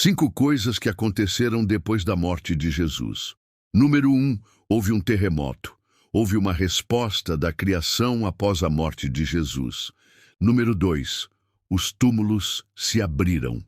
5 coisas que aconteceram depois da morte de Jesus. Número 1. Houve um terremoto. Houve uma resposta da criação após a morte de Jesus. Número 2. Os túmulos se abriram.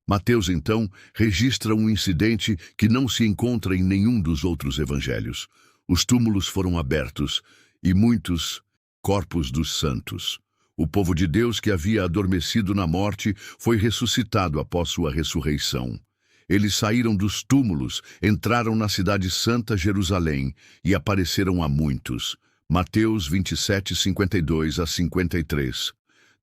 Mateus, então, registra um incidente que não se encontra em nenhum dos outros evangelhos. Os túmulos foram abertos e muitos corpos dos santos. O povo de Deus que havia adormecido na morte foi ressuscitado após sua ressurreição. Eles saíram dos túmulos, entraram na cidade santa Jerusalém e apareceram a muitos. Mateus 27, 52 a 53.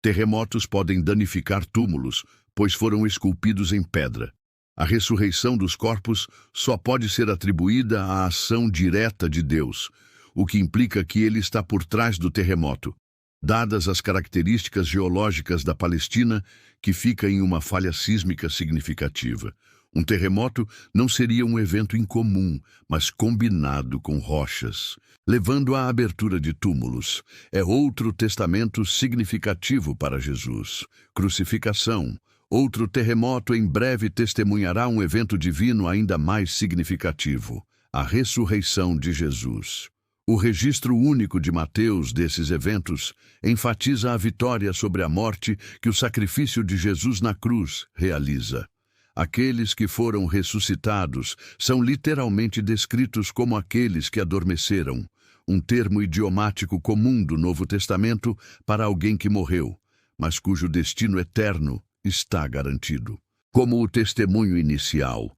Terremotos podem danificar túmulos, pois foram esculpidos em pedra. A ressurreição dos corpos só pode ser atribuída à ação direta de Deus, o que implica que ele está por trás do terremoto. Dadas as características geológicas da Palestina, que fica em uma falha sísmica significativa. Um terremoto não seria um evento incomum, mas combinado com rochas, levando à abertura de túmulos. É outro testamento significativo para Jesus. Crucificação. Outro terremoto em breve testemunhará um evento divino ainda mais significativo: a ressurreição de Jesus. O registro único de Mateus desses eventos enfatiza a vitória sobre a morte que o sacrifício de Jesus na cruz realiza. Aqueles que foram ressuscitados são literalmente descritos como aqueles que adormeceram, um termo idiomático comum do Novo Testamento para alguém que morreu, mas cujo destino eterno está garantido. Como o testemunho inicial,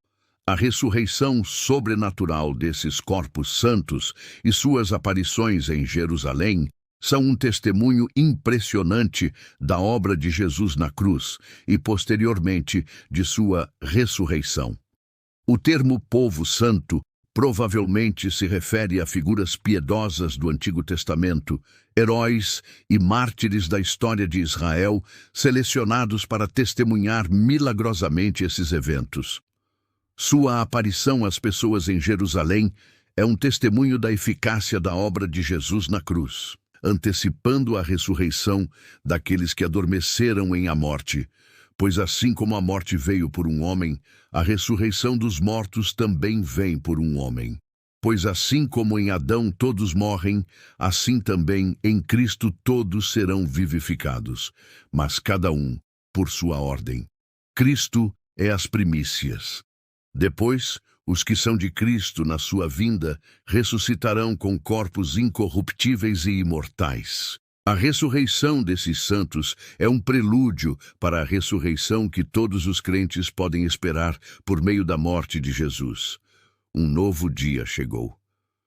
a ressurreição sobrenatural desses corpos santos e suas aparições em Jerusalém são um testemunho impressionante da obra de Jesus na cruz e, posteriormente, de sua ressurreição. O termo povo santo provavelmente se refere a figuras piedosas do Antigo Testamento, heróis e mártires da história de Israel, selecionados para testemunhar milagrosamente esses eventos. Sua aparição às pessoas em Jerusalém é um testemunho da eficácia da obra de Jesus na cruz, antecipando a ressurreição daqueles que adormeceram em a morte, pois assim como a morte veio por um homem, a ressurreição dos mortos também vem por um homem. Pois assim como em Adão todos morrem, assim também em Cristo todos serão vivificados, mas cada um por sua ordem. Cristo é as primícias. Depois, os que são de Cristo na sua vinda ressuscitarão com corpos incorruptíveis e imortais. A ressurreição desses santos é um prelúdio para a ressurreição que todos os crentes podem esperar por meio da morte de Jesus. Um novo dia chegou.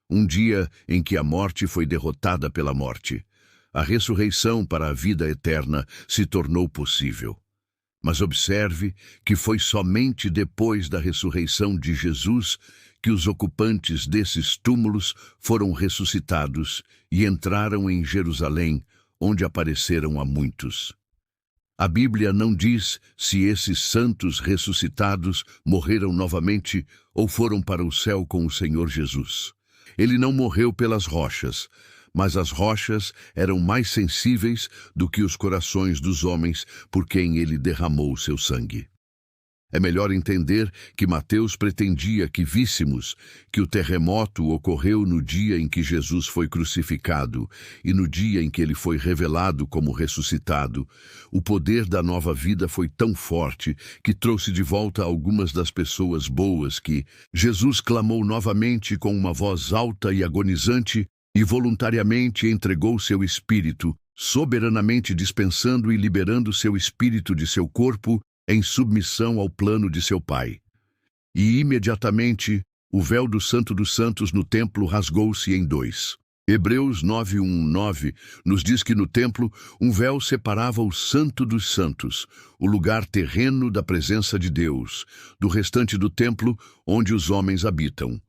Um dia em que a morte foi derrotada pela morte. A ressurreição para a vida eterna se tornou possível. Mas observe que foi somente depois da ressurreição de Jesus que os ocupantes desses túmulos foram ressuscitados e entraram em Jerusalém, onde apareceram a muitos. A Bíblia não diz se esses santos ressuscitados morreram novamente ou foram para o céu com o Senhor Jesus. Ele não morreu pelas rochas, mas as rochas eram mais sensíveis do que os corações dos homens por quem ele derramou seu sangue. É melhor entender que Mateus pretendia que víssemos que o terremoto ocorreu no dia em que Jesus foi crucificado e no dia em que ele foi revelado como ressuscitado. O poder da nova vida foi tão forte que trouxe de volta algumas das pessoas boas que Jesus clamou novamente com uma voz alta e agonizante e voluntariamente entregou seu espírito, soberanamente dispensando e liberando seu espírito de seu corpo em submissão ao plano de seu Pai. E imediatamente o véu do Santo dos Santos no templo rasgou-se em dois. Hebreus 9:1-9 nos diz que no templo um véu separava o Santo dos Santos, o lugar terreno da presença de Deus, do restante do templo onde os homens habitam.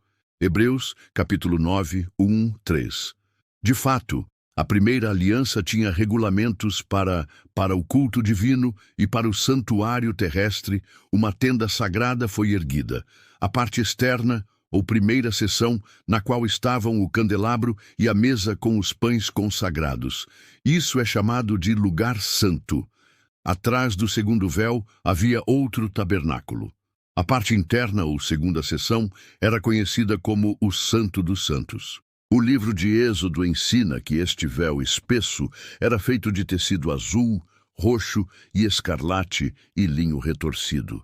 Hebreus, capítulo 9, 1-3. De fato, a primeira aliança tinha regulamentos para o culto divino e para o santuário terrestre. Uma tenda sagrada foi erguida. A parte externa, ou primeira seção, na qual estavam o candelabro e a mesa com os pães consagrados. Isso é chamado de lugar santo. Atrás do segundo véu havia outro tabernáculo. A parte interna, ou segunda seção, era conhecida como o Santo dos Santos. O livro de Êxodo ensina que este véu espesso era feito de tecido azul, roxo e escarlate e linho retorcido.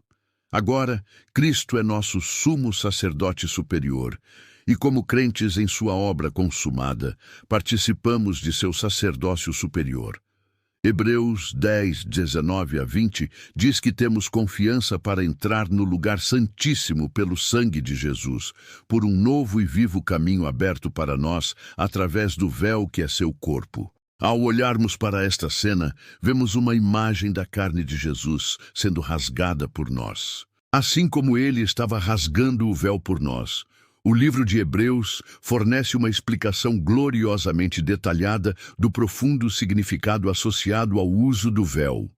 Agora, Cristo é nosso sumo sacerdote superior, e como crentes em sua obra consumada, participamos de seu sacerdócio superior. Hebreus 10, 19 a 20 diz que temos confiança para entrar no lugar santíssimo pelo sangue de Jesus, por um novo e vivo caminho aberto para nós através do véu que é seu corpo. Ao olharmos para esta cena, vemos uma imagem da carne de Jesus sendo rasgada por nós. Assim como ele estava rasgando o véu por nós, o livro de Hebreus fornece uma explicação gloriosamente detalhada do profundo significado associado ao uso do véu.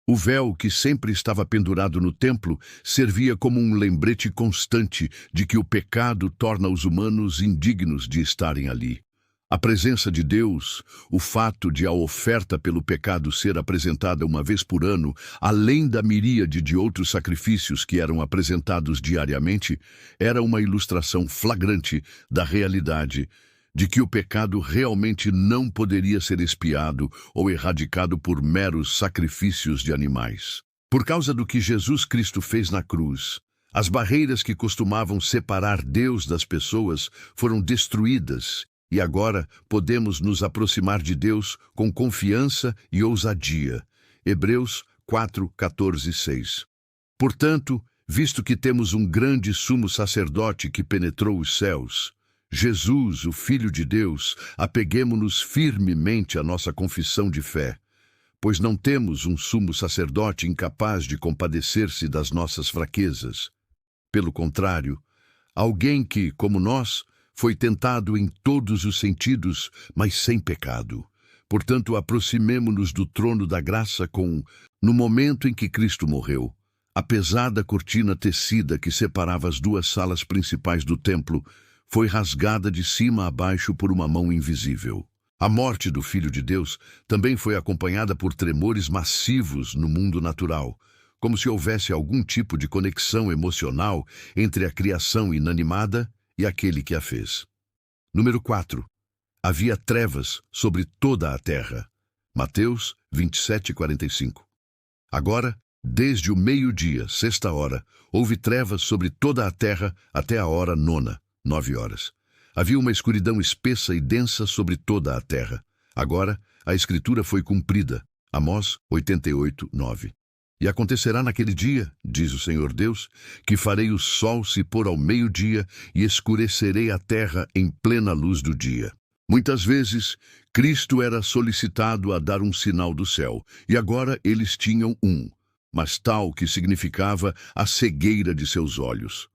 O véu, que sempre estava pendurado no templo, servia como um lembrete constante de que o pecado torna os humanos indignos de estarem ali. A presença de Deus, o fato de a oferta pelo pecado ser apresentada uma vez por ano, além da miríade de outros sacrifícios que eram apresentados diariamente, era uma ilustração flagrante da realidade de que o pecado realmente não poderia ser expiado ou erradicado por meros sacrifícios de animais. Por causa do que Jesus Cristo fez na cruz, as barreiras que costumavam separar Deus das pessoas foram destruídas. E agora podemos nos aproximar de Deus com confiança e ousadia. Hebreus 4, 14 e 6. Portanto, visto que temos um grande sumo sacerdote que penetrou os céus, Jesus, o Filho de Deus, apeguemo-nos firmemente à nossa confissão de fé, pois não temos um sumo sacerdote incapaz de compadecer-se das nossas fraquezas. Pelo contrário, alguém que, como nós, foi tentado em todos os sentidos, mas sem pecado. Portanto, aproximemo-nos do trono da graça no momento em que Cristo morreu, a pesada cortina tecida que separava as duas salas principais do templo foi rasgada de cima a baixo por uma mão invisível. A morte do Filho de Deus também foi acompanhada por tremores massivos no mundo natural, como se houvesse algum tipo de conexão emocional entre a criação inanimada e aquele que a fez. Número 4. Havia trevas sobre toda a terra. Mateus 27, 45. Agora, desde o meio-dia, sexta hora, houve trevas sobre toda a terra até a hora nona, 9 horas. Havia uma escuridão espessa e densa sobre toda a terra. Agora, a escritura foi cumprida. Amós 88, 9. E acontecerá naquele dia, diz o Senhor Deus, que farei o sol se pôr ao meio-dia e escurecerei a terra em plena luz do dia. Muitas vezes, Cristo era solicitado a dar um sinal do céu, e agora eles tinham um, mas tal que significava a cegueira de seus olhos.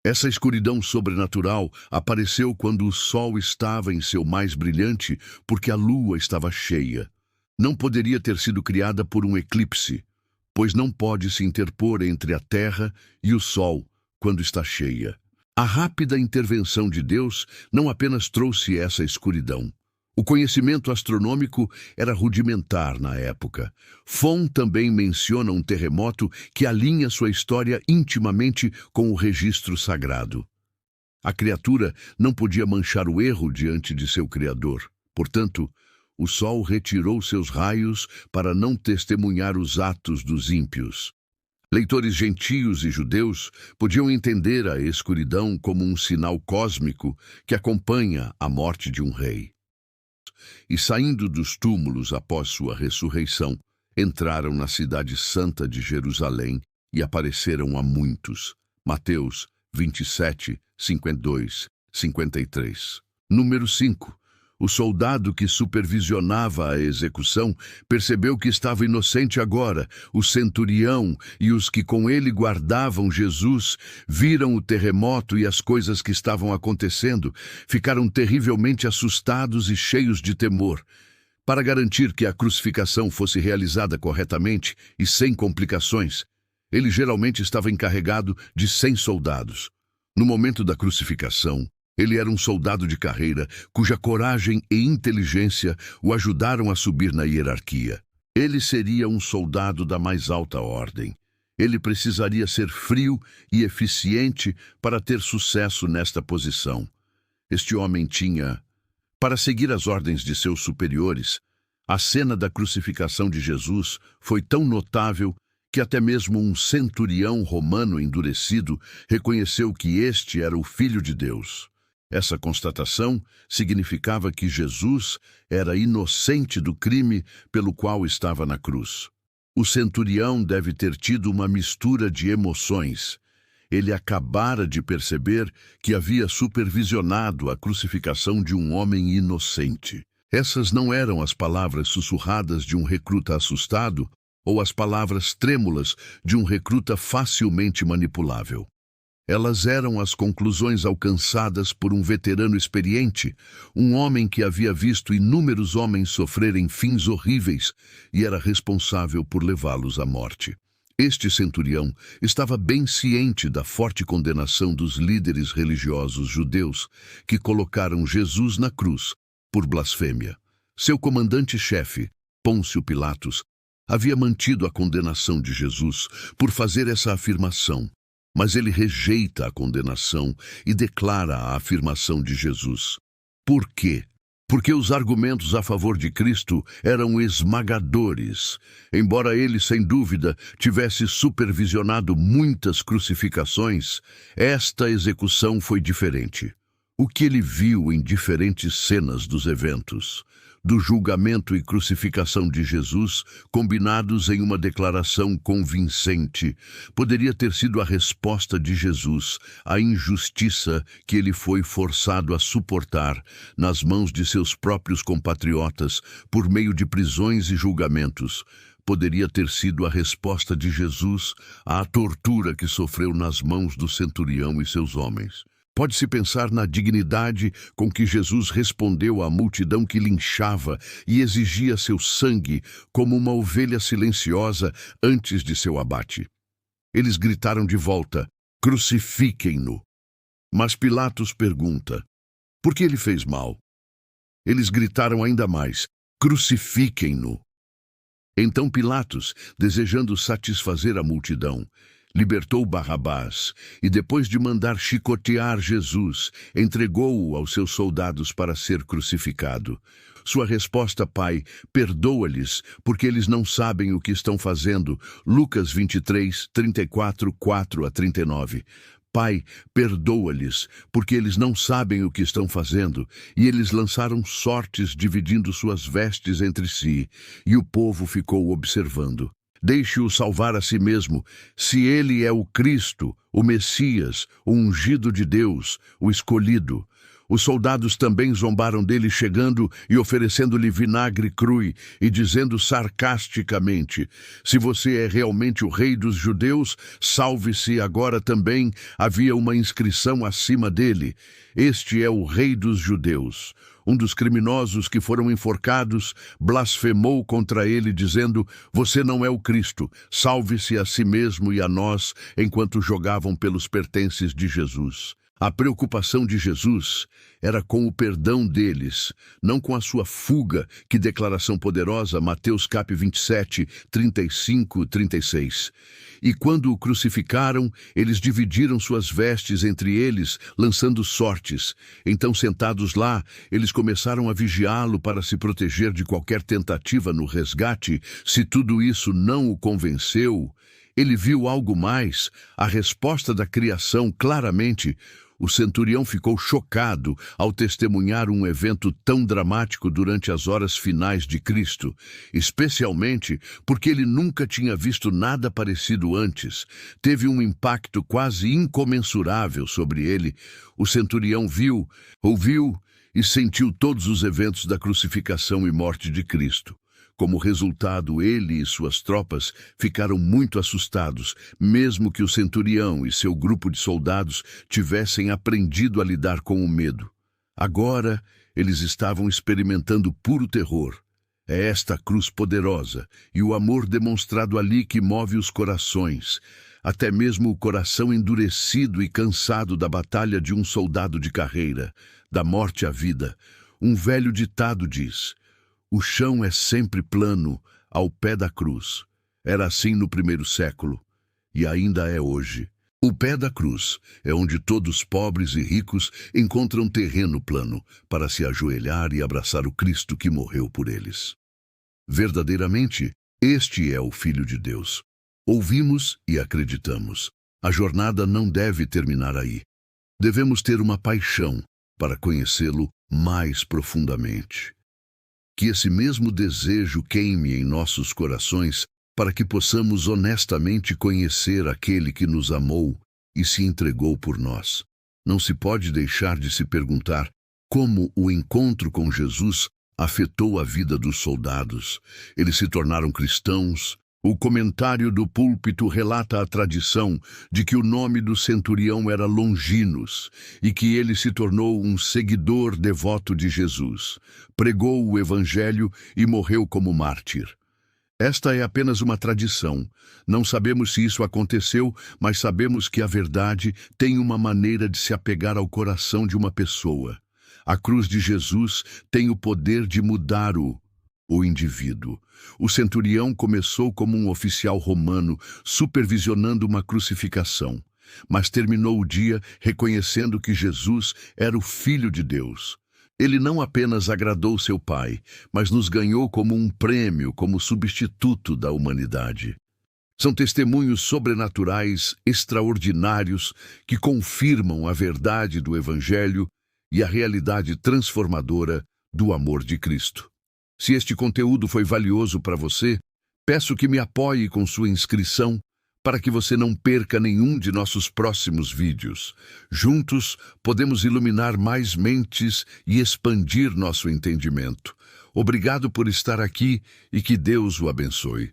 Essa escuridão sobrenatural apareceu quando o sol estava em seu mais brilhante, porque a lua estava cheia. Não poderia ter sido criada por um eclipse, pois não pode se interpor entre a terra e o sol quando está cheia. A rápida intervenção de Deus não apenas trouxe essa escuridão. O conhecimento astronômico era rudimentar na época. Fon também menciona um terremoto que alinha sua história intimamente com o registro sagrado. A criatura não podia manchar o erro diante de seu Criador. Portanto, o sol retirou seus raios para não testemunhar os atos dos ímpios. Leitores gentios e judeus podiam entender a escuridão como um sinal cósmico que acompanha a morte de um rei. E saindo dos túmulos após sua ressurreição, entraram na cidade santa de Jerusalém e apareceram a muitos. Mateus 27, 52, 53. Número 5. O soldado que supervisionava a execução percebeu que estava inocente agora. O centurião e os que com ele guardavam Jesus viram o terremoto e as coisas que estavam acontecendo, ficaram terrivelmente assustados e cheios de temor. Para garantir que a crucificação fosse realizada corretamente e sem complicações, ele geralmente estava encarregado de 100 soldados. No momento da crucificação, ele era um soldado de carreira, cuja coragem e inteligência o ajudaram a subir na hierarquia. Ele seria um soldado da mais alta ordem. Ele precisaria ser frio e eficiente para ter sucesso nesta posição. Este homem tinha, para seguir as ordens de seus superiores, a cena da crucificação de Jesus foi tão notável que até mesmo um centurião romano endurecido reconheceu que este era o Filho de Deus. Essa constatação significava que Jesus era inocente do crime pelo qual estava na cruz. O centurião deve ter tido uma mistura de emoções. Ele acabara de perceber que havia supervisionado a crucificação de um homem inocente. Essas não eram as palavras sussurradas de um recruta assustado ou as palavras trêmulas de um recruta facilmente manipulável. Elas eram as conclusões alcançadas por um veterano experiente, um homem que havia visto inúmeros homens sofrerem fins horríveis e era responsável por levá-los à morte. Este centurião estava bem ciente da forte condenação dos líderes religiosos judeus que colocaram Jesus na cruz por blasfêmia. Seu comandante-chefe, Pôncio Pilatos, havia mantido a condenação de Jesus por fazer essa afirmação, mas ele rejeita a condenação e declara a afirmação de Jesus. Por quê? Porque os argumentos a favor de Cristo eram esmagadores. Embora ele, sem dúvida, tivesse supervisionado muitas crucificações, esta execução foi diferente. O que ele viu em diferentes cenas dos eventos, do julgamento e crucificação de Jesus, combinados em uma declaração convincente, poderia ter sido a resposta de Jesus à injustiça que ele foi forçado a suportar nas mãos de seus próprios compatriotas por meio de prisões e julgamentos. Poderia ter sido a resposta de Jesus à tortura que sofreu nas mãos do centurião e seus homens. Pode-se pensar na dignidade com que Jesus respondeu à multidão que linchava e exigia seu sangue como uma ovelha silenciosa antes de seu abate. Eles gritaram de volta: "Crucifiquem-no!" Mas Pilatos pergunta: por que ele fez mal? Eles gritaram ainda mais: "Crucifiquem-no!" Então Pilatos, desejando satisfazer a multidão, libertou Barrabás e, depois de mandar chicotear Jesus, entregou-o aos seus soldados para ser crucificado. Sua resposta: Pai, perdoa-lhes, porque eles não sabem o que estão fazendo. Lucas 23, 34, 4 a 39. Pai, perdoa-lhes, porque eles não sabem o que estão fazendo. E eles lançaram sortes, dividindo suas vestes entre si, e o povo ficou observando. Deixe-o salvar a si mesmo, se ele é o Cristo, o Messias, o ungido de Deus, o escolhido. Os soldados também zombaram dele, chegando e oferecendo-lhe vinagre cru e dizendo sarcasticamente: se você é realmente o rei dos judeus, salve-se agora também. Havia uma inscrição acima dele: este é o rei dos judeus. Um dos criminosos que foram enforcados blasfemou contra ele, dizendo: você não é o Cristo, salve-se a si mesmo e a nós, enquanto jogavam pelos pertences de Jesus. A preocupação de Jesus era com o perdão deles, não com a sua fuga. Que declaração poderosa, Mateus cap 27, 35, 36. E quando o crucificaram, eles dividiram suas vestes entre eles, lançando sortes. Então, sentados lá, eles começaram a vigiá-lo para se proteger de qualquer tentativa no resgate. Se tudo isso não o convenceu, ele viu algo mais, a resposta da criação claramente. O centurião ficou chocado ao testemunhar um evento tão dramático durante as horas finais de Cristo, especialmente porque ele nunca tinha visto nada parecido antes. Teve um impacto quase incomensurável sobre ele. O centurião viu, ouviu e sentiu todos os eventos da crucificação e morte de Cristo. Como resultado, ele e suas tropas ficaram muito assustados, mesmo que o centurião e seu grupo de soldados tivessem aprendido a lidar com o medo. Agora, eles estavam experimentando puro terror. É esta cruz poderosa e o amor demonstrado ali que move os corações, até mesmo o coração endurecido e cansado da batalha de um soldado de carreira, da morte à vida. Um velho ditado diz: o chão é sempre plano ao pé da cruz. Era assim no primeiro século. e ainda é hoje. O pé da cruz é onde todos pobres e ricos encontram terreno plano para se ajoelhar e abraçar o Cristo que morreu por eles. Verdadeiramente, este é o Filho de Deus. Ouvimos e acreditamos. A jornada não deve terminar aí. Devemos ter uma paixão para conhecê-lo mais profundamente. Que esse mesmo desejo queime em nossos corações para que possamos honestamente conhecer aquele que nos amou e se entregou por nós. Não se pode deixar de se perguntar como o encontro com Jesus afetou a vida dos soldados. Eles se tornaram cristãos. O comentário do púlpito relata a tradição de que o nome do centurião era Longinos e que ele se tornou um seguidor devoto de Jesus, pregou o evangelho e morreu como mártir. Esta é apenas uma tradição. Não sabemos se isso aconteceu, mas sabemos que a verdade tem uma maneira de se apegar ao coração de uma pessoa. A cruz de Jesus tem o poder de mudar o indivíduo. O centurião começou como um oficial romano, supervisionando uma crucificação, mas terminou o dia reconhecendo que Jesus era o Filho de Deus. Ele não apenas agradou seu Pai, mas nos ganhou como um prêmio, como substituto da humanidade. São testemunhos sobrenaturais, extraordinários, que confirmam a verdade do Evangelho e a realidade transformadora do amor de Cristo. Se este conteúdo foi valioso para você, peço que me apoie com sua inscrição para que você não perca nenhum de nossos próximos vídeos. Juntos, podemos iluminar mais mentes e expandir nosso entendimento. Obrigado por estar aqui e que Deus o abençoe.